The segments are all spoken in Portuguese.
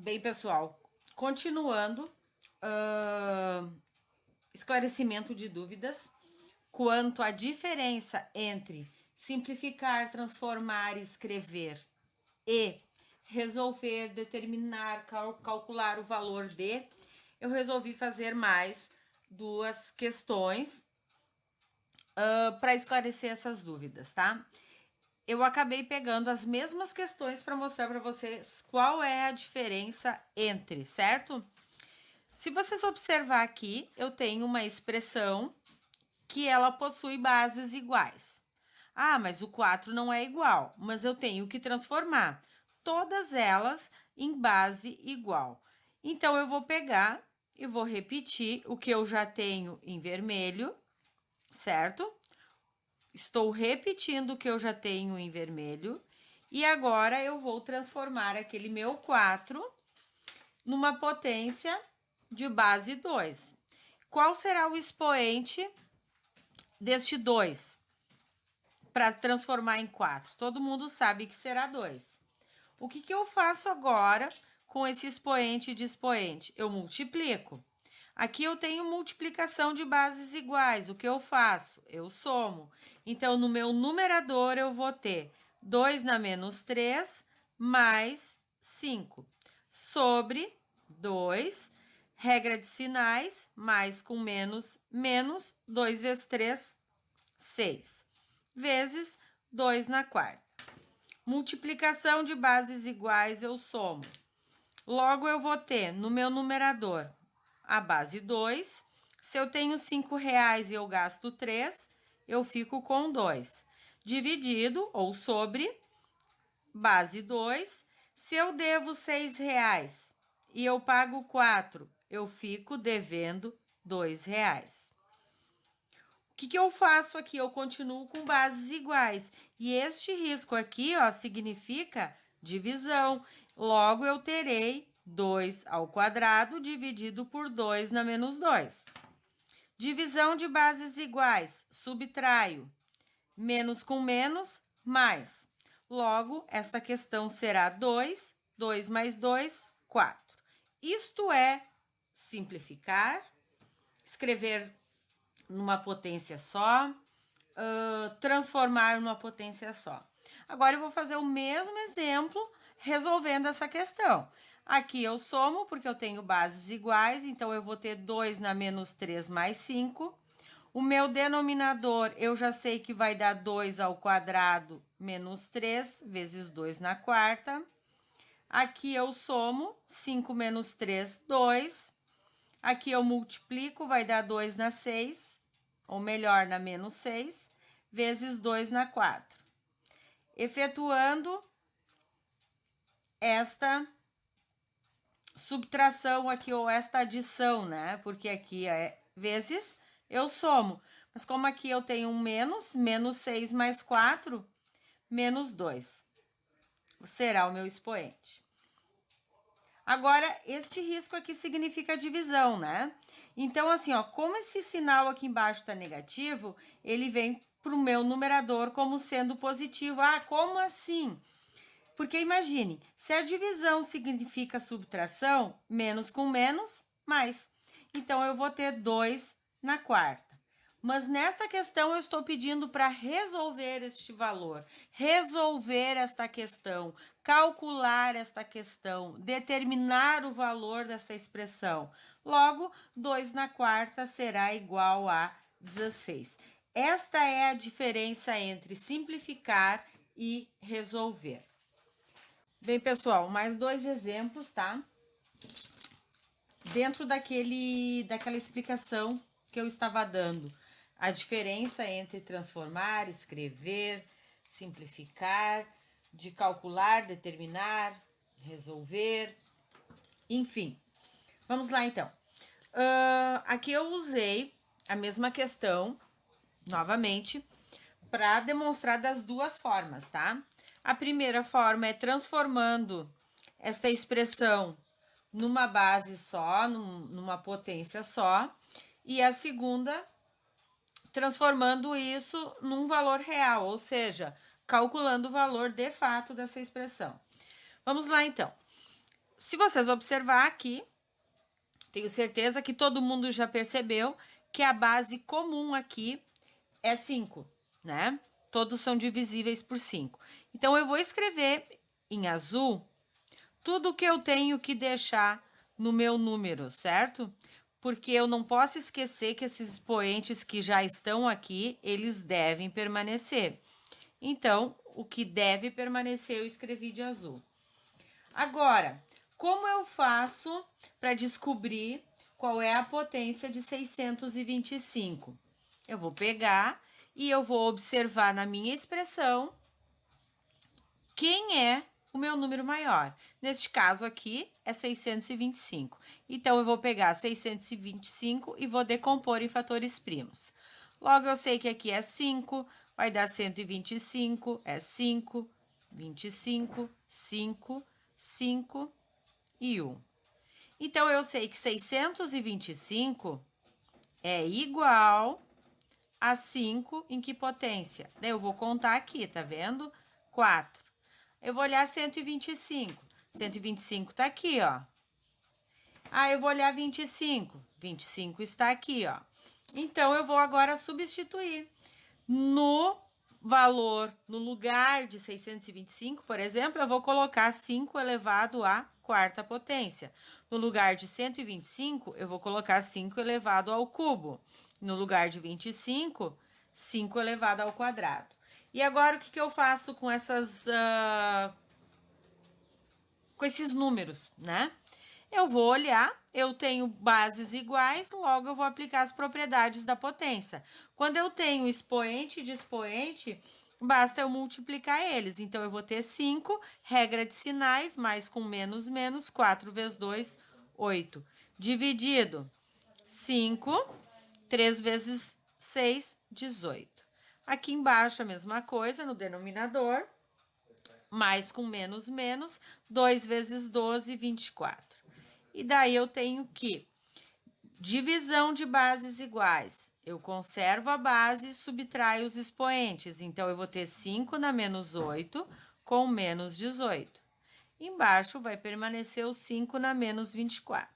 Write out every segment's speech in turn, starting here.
Bem, pessoal, continuando, esclarecimento de dúvidas quanto à diferença entre simplificar, transformar, escrever e resolver, determinar, calcular o valor de, eu resolvi fazer mais duas questões para esclarecer essas dúvidas, tá? Eu acabei pegando as mesmas questões para mostrar para vocês qual é a diferença entre, certo? Se vocês observar aqui, eu tenho uma expressão que ela possui bases iguais. Ah, mas o 4 não é igual, mas eu tenho que transformar todas elas em base igual. Então, eu vou pegar e vou repetir o que eu já tenho em vermelho, certo? Estou repetindo o que eu já tenho em vermelho. E agora eu vou transformar aquele meu 4 numa potência de base 2. Qual será o expoente deste 2 para transformar em 4? Todo mundo sabe que será 2. O que eu faço agora com esse expoente de expoente? Eu multiplico. Aqui eu tenho multiplicação de bases iguais. O que eu faço? Eu somo. Então, no meu numerador, eu vou ter 2 na menos 3 mais 5 sobre 2, regra de sinais, mais com menos, menos 2 vezes 3, 6, vezes 2 na quarta. Multiplicação de bases iguais, eu somo. Logo, eu vou ter no meu numerador a base 2. Se eu tenho R$ 5 e eu gasto 3, eu fico com 2. Dividido ou sobre base 2. Se eu devo R$ 6 e eu pago 4, eu fico devendo R$ 2. O que eu faço aqui? Eu continuo com bases iguais. E este risco aqui, ó, significa divisão. Logo, eu terei 2 ao quadrado dividido por 2 na menos 2. Divisão de bases iguais. Subtraio. Menos com menos, mais. Logo, esta questão será 2. 2 mais 2, 4. Isto é simplificar, escrever numa potência só, transformar numa potência só. Agora, eu vou fazer o mesmo exemplo resolvendo essa questão. Aqui eu somo, porque eu tenho bases iguais, então eu vou ter 2 na menos 3 mais 5. O meu denominador, eu já sei que vai dar 2 ao quadrado menos 3 vezes 2 na quarta. Aqui eu somo, 5 menos 3, 2. Aqui eu multiplico, vai dar 2 na 6, ou melhor, na menos 6, vezes 2 na 4. Efetuando esta subtração aqui, ou esta adição, né? Porque aqui é vezes, eu somo. Mas como aqui eu tenho um menos, menos 6 mais 4, menos 2. Será o meu expoente. Agora, este risco aqui significa divisão, né? Então, assim, ó, como esse sinal aqui embaixo tá negativo, ele vem pro meu numerador como sendo positivo. Ah, como assim? Porque imagine, se a divisão significa subtração, menos com menos, mais. Então, eu vou ter 2 na quarta. Mas nesta questão eu estou pedindo para resolver este valor, resolver esta questão, calcular esta questão, determinar o valor dessa expressão. Logo, 2 na quarta será igual a 16. Esta é a diferença entre simplificar e resolver. Bem, pessoal, mais dois exemplos, tá? Dentro daquela explicação que eu estava dando. A diferença entre transformar, escrever, simplificar, de calcular, determinar, resolver, enfim. Vamos lá, então. Aqui eu usei a mesma questão, novamente, para demonstrar das duas formas, tá? A primeira forma é transformando esta expressão numa base só, numa potência só, e a segunda transformando isso num valor real, ou seja, calculando o valor de fato dessa expressão. Vamos lá, então. se vocês observar aqui, tenho certeza que todo mundo já percebeu que a base comum aqui é 5, né? Todos são divisíveis por 5. Então, eu vou escrever em azul tudo que eu tenho que deixar no meu número, certo? Porque eu não posso esquecer que esses expoentes que já estão aqui, eles devem permanecer. Então, o que deve permanecer eu escrevi de azul. Agora, como eu faço para descobrir qual é a potência de 625? Eu vou pegar e eu vou observar na minha expressão quem é o meu número maior. Neste caso aqui é 625. Então, eu vou pegar 625 e vou decompor em fatores primos. Logo, eu sei que aqui é 5, vai dar 125, é 5, 25, 5, 5 e 1. Então, eu sei que 625 é igual a 5 em que potência? Daí eu vou contar aqui, tá vendo? 4. Eu vou olhar 125. 125 tá aqui, ó. Ah, eu vou olhar 25. 25 está aqui, ó. Então, eu vou agora substituir no valor, no lugar de 625, por exemplo, eu vou colocar 5 elevado à quarta potência. No lugar de 125, eu vou colocar 5 elevado ao cubo. No lugar de 25, 5 elevado ao quadrado. E agora, o que eu faço com com esses números, né? Eu vou olhar, eu tenho bases iguais, logo eu vou aplicar as propriedades da potência. Quando eu tenho expoente de expoente, basta eu multiplicar eles. Então, eu vou ter 5, regra de sinais, mais com menos, menos, 4 vezes 2, 8. Dividido, 5, 3 vezes 6, 18. Aqui embaixo a mesma coisa, no denominador, mais com menos, menos, 2 vezes 12, 24. E daí eu tenho que divisão de bases iguais. Eu conservo a base e subtraio os expoentes. Então, eu vou ter 5 na menos 8 com menos 18. Embaixo vai permanecer o 5 na menos 24.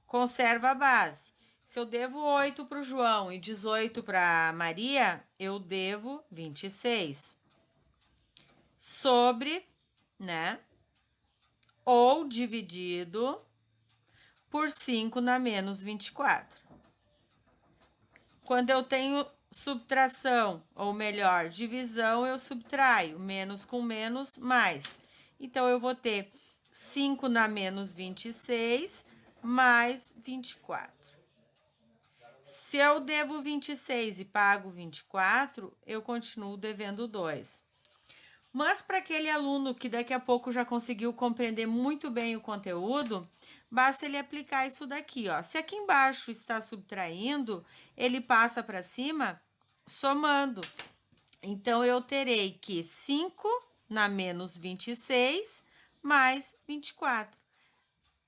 Conserva a base. Se eu devo 8 para o João e 18 para a Maria, eu devo 26. Sobre, né? Ou dividido por 5 na menos 24. Quando eu tenho subtração, ou melhor, divisão, eu subtraio. Menos com menos, mais. Então, eu vou ter 5 na menos 26, mais 24. Se eu devo 26 e pago 24, eu continuo devendo 2. Mas para aquele aluno que daqui a pouco já conseguiu compreender muito bem o conteúdo, basta ele aplicar isso daqui, ó. Se aqui embaixo está subtraindo, ele passa para cima somando. Então, eu terei que 5 na menos 26 mais 24.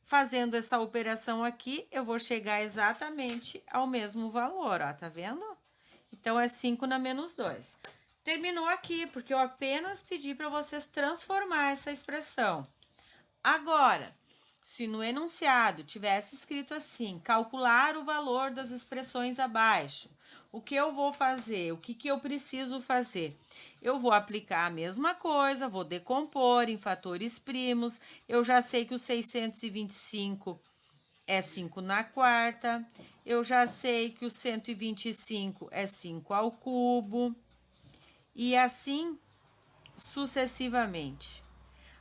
Fazendo essa operação aqui, eu vou chegar exatamente ao mesmo valor, ó, tá vendo? Então, é 5 na menos 2. Terminou aqui, porque eu apenas pedi para vocês transformar essa expressão. Agora, se no enunciado tivesse escrito assim, calcular o valor das expressões abaixo, o que eu vou fazer? O que eu preciso fazer? Eu vou aplicar a mesma coisa, vou decompor em fatores primos. Eu já sei que o 625 é 5 na quarta. Eu já sei que o 125 é 5 ao cubo. E assim sucessivamente.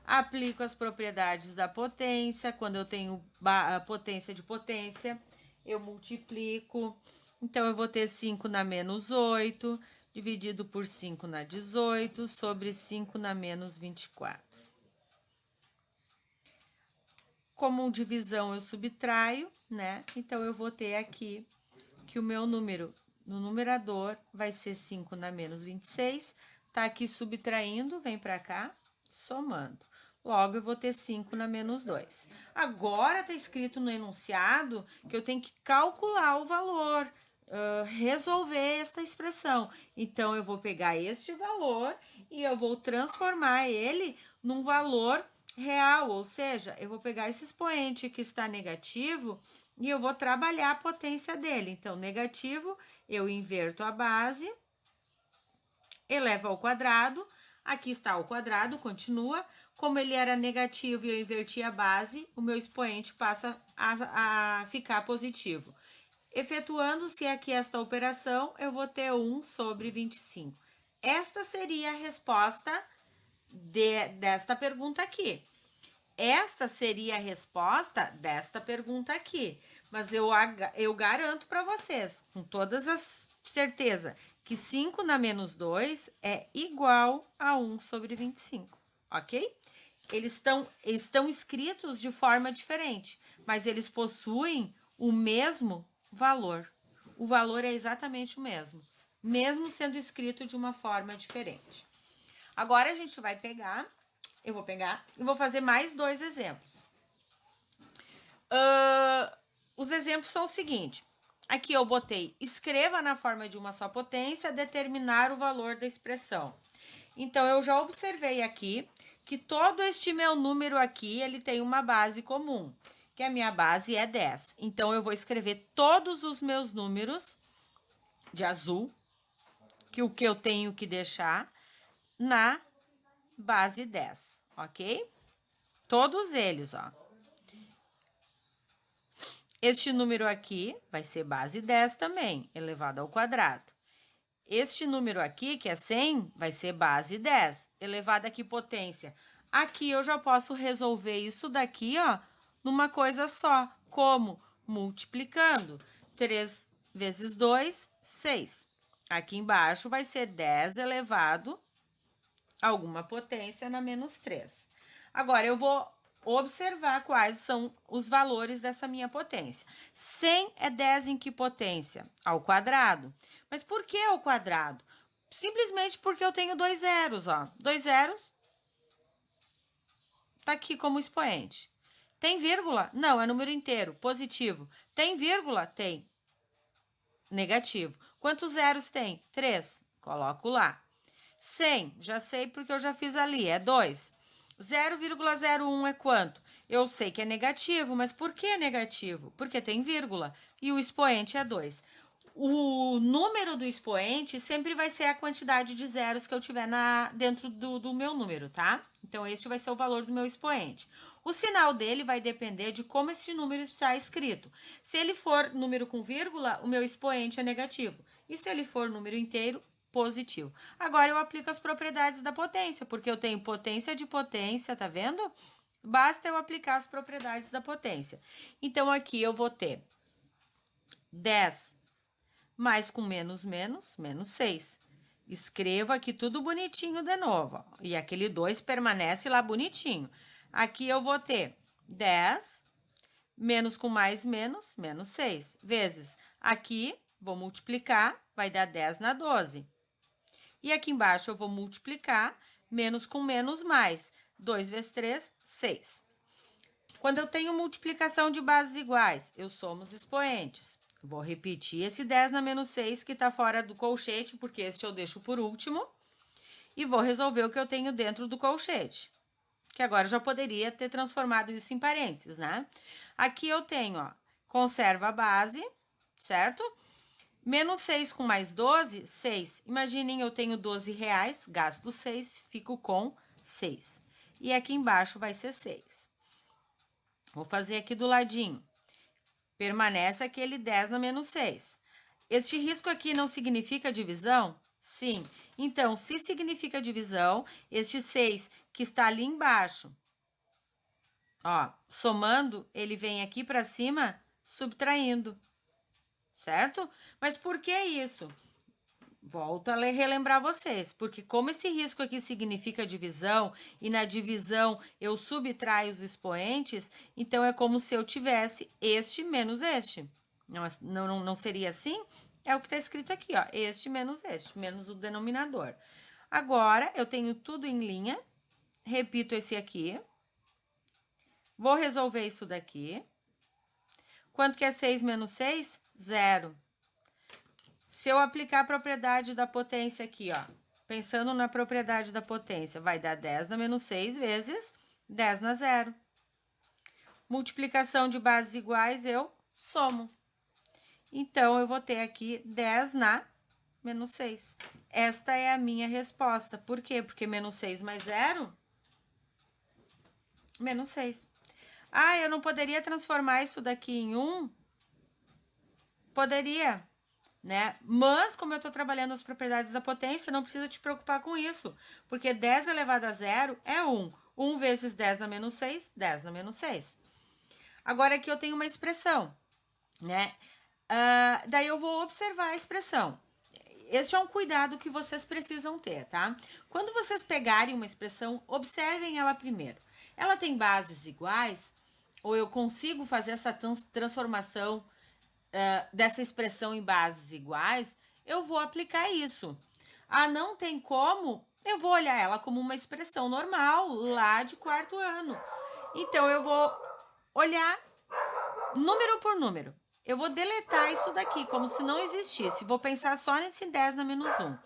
Aplico as propriedades da potência. Quando eu tenho a potência de potência, eu multiplico. Então, eu vou ter 5 na menos 8, dividido por 5 na 18, sobre 5 na menos 24. Como divisão eu subtraio, né? Então, eu vou ter aqui que o meu número no numerador vai ser 5 na menos 26. Tá aqui subtraindo, vem para cá, somando. Logo, eu vou ter 5 na menos 2. Agora, tá escrito no enunciado que eu tenho que calcular o valor, resolver esta expressão. Então, eu vou pegar este valor e eu vou transformar ele num valor real, ou seja, eu vou pegar esse expoente que está negativo e eu vou trabalhar a potência dele. Então, negativo, eu inverto a base, elevo ao quadrado, aqui está o quadrado, continua. Como ele era negativo e eu inverti a base, o meu expoente passa a ficar positivo. Efetuando-se aqui esta operação, eu vou ter 1 sobre 25. Esta seria a resposta desta pergunta aqui. Esta seria a resposta desta pergunta aqui. Mas eu garanto para vocês, com todas as certeza, que 5 na menos 2 é igual a 1 sobre 25, ok? Eles estão escritos de forma diferente, mas eles possuem o mesmo valor. O valor é exatamente o mesmo, mesmo sendo escrito de uma forma diferente. Agora a gente vai pegar, eu vou pegar e vou fazer mais 2 exemplos. Os exemplos são o seguinte. Aqui eu botei, escreva na forma de uma só potência, determinar o valor da expressão. Então, eu já observei aqui que todo este meu número aqui, ele tem uma base comum, que a minha base é 10. Então, eu vou escrever todos os meus números de azul, que o que eu tenho que deixar, na base 10, ok? Todos eles, ó. Este número aqui vai ser base 10 também, elevado ao quadrado. Este número aqui, que é 100, vai ser base 10, elevado a que potência? Aqui eu já posso resolver isso daqui, ó, numa coisa só. Como? Multiplicando. 3 vezes 2, 6. Aqui embaixo vai ser 10 elevado a alguma potência na menos 3. Agora, eu vou observar quais são os valores dessa minha potência. 100 é 10 em que potência? Ao quadrado. Mas por que ao quadrado? Simplesmente porque eu tenho 2 zeros, ó. 2 zeros tá aqui como expoente. Tem vírgula? Não, é número inteiro, positivo. Tem vírgula? Tem. Negativo. Quantos zeros tem? 3. Coloco lá. 100, já sei porque eu já fiz ali, é 2. 0,01 é quanto? Eu sei que é negativo, mas por que é negativo? Porque tem vírgula e o expoente é 2. O número do expoente sempre vai ser a quantidade de zeros que eu tiver dentro do meu número, tá? Então, este vai ser o valor do meu expoente. O sinal dele vai depender de como esse número está escrito. Se ele for número com vírgula, o meu expoente é negativo. E se ele for número inteiro, positivo. Agora eu aplico as propriedades da potência, porque eu tenho potência de potência, tá vendo? Basta eu aplicar as propriedades da potência. Então, aqui eu vou ter 10 mais com menos, menos 6. Escrevo aqui tudo bonitinho de novo, ó, e aquele 2 permanece lá bonitinho. Aqui eu vou ter 10 menos com mais, menos 6, vezes. Aqui, vou multiplicar, vai dar 10 na 12. E aqui embaixo eu vou multiplicar, menos com menos mais. 2 vezes 3, 6. Quando eu tenho multiplicação de bases iguais, eu somo os expoentes. Vou repetir esse 10 na menos 6 que está fora do colchete, porque esse eu deixo por último. E vou resolver o que eu tenho dentro do colchete. Que agora eu já poderia ter transformado isso em parênteses, né? Aqui eu tenho, ó, conserva a base, certo? Menos 6 com mais 12, 6. Imaginem, eu tenho 12 reais, gasto 6, fico com 6. E aqui embaixo vai ser 6. Vou fazer aqui do ladinho. Permanece aquele 10 na menos 6. Este risco aqui não significa divisão? Sim. Então, se significa divisão, este 6 que está ali embaixo, ó, somando, ele vem aqui para cima, subtraindo. Certo? Mas por que isso? Volto a relembrar vocês, porque como esse risco aqui significa divisão, e na divisão eu subtraio os expoentes, então é como se eu tivesse este menos este. Não seria assim? É o que está escrito aqui, ó, este, menos o denominador. Agora, eu tenho tudo em linha, repito esse aqui, vou resolver isso daqui. Quanto que é 6 menos 6? 0. Se eu aplicar a propriedade da potência aqui, ó, pensando na propriedade da potência, vai dar 10 na menos 6 vezes 10 na 0. Multiplicação de bases iguais, eu somo. Então, eu vou ter aqui 10 na menos 6. Esta é a minha resposta. Por quê? Porque menos 6 mais 0, menos 6. Ah, eu não poderia transformar isso daqui em 1? Poderia, né? Mas, como eu estou trabalhando as propriedades da potência, não precisa te preocupar com isso. Porque 10 elevado a 0 é 1. 1 vezes 10 na menos 6, 10 na menos 6. Agora, aqui eu tenho uma expressão, né? Daí eu vou observar a expressão. Esse é um cuidado que vocês precisam ter, tá? Quando vocês pegarem uma expressão, observem ela primeiro. Ela tem bases iguais? Ou eu consigo fazer essa transformação dessa expressão em bases iguais? Eu vou aplicar isso. Ah, não tem como? Eu vou olhar ela como uma expressão normal, lá de 4º ano. Então, eu vou olhar número por número. Eu vou deletar isso daqui, como se não existisse. Vou pensar só nesse 10 na menos 1.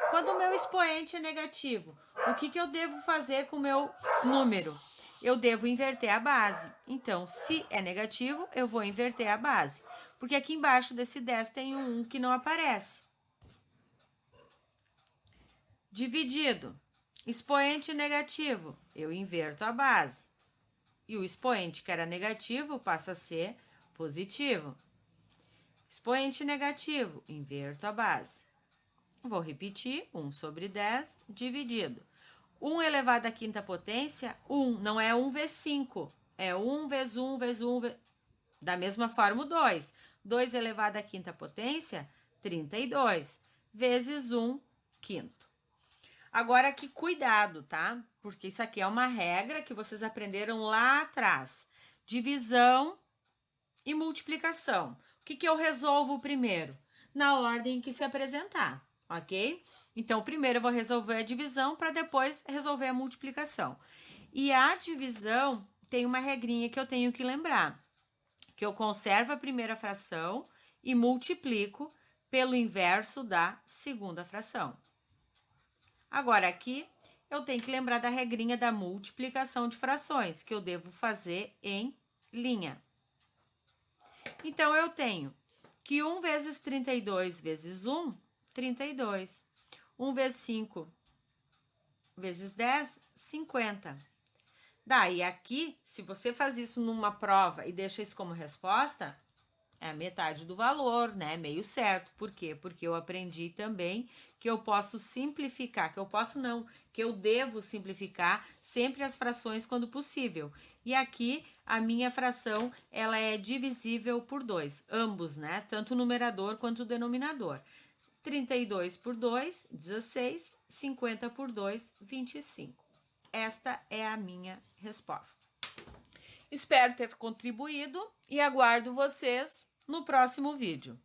Quando o meu expoente é negativo, o que eu devo fazer com o meu número? Eu devo inverter a base. Então, se é negativo, eu vou inverter a base. Porque aqui embaixo desse 10 tem um 1 que não aparece. Dividido. Expoente negativo, eu inverto a base. E o expoente que era negativo passa a ser positivo. Expoente negativo, inverto a base. Vou repetir, 1 sobre 10 dividido. 1 elevado à quinta potência, 1, não é 1 vezes 5, é 1 vezes 1 vezes 1, da mesma forma o 2. 2 elevado à quinta potência, 32, vezes 1 quinto. Agora aqui, cuidado, tá? Porque isso aqui é uma regra que vocês aprenderam lá atrás. Divisão e multiplicação. O que eu resolvo primeiro? Na ordem que se apresentar, ok? Então, primeiro eu vou resolver a divisão para depois resolver a multiplicação. E a divisão tem uma regrinha que eu tenho que lembrar, que eu conservo a primeira fração e multiplico pelo inverso da segunda fração. Agora, aqui, eu tenho que lembrar da regrinha da multiplicação de frações, que eu devo fazer em linha. Então, eu tenho que 1 vezes 32 vezes 1, 32. 1 vezes 5 vezes 10, 50. Daí, aqui, se você faz isso numa prova e deixa isso como resposta, é a metade do valor, né? Meio certo. Por quê? Porque eu aprendi também que eu posso simplificar, que eu devo simplificar sempre as frações quando possível. E aqui, a minha fração, ela é divisível por 2, ambos, né? Tanto o numerador quanto o denominador. 32 por 2, 16, 50 por 2, 25. Esta é a minha resposta. Espero ter contribuído e aguardo vocês no próximo vídeo.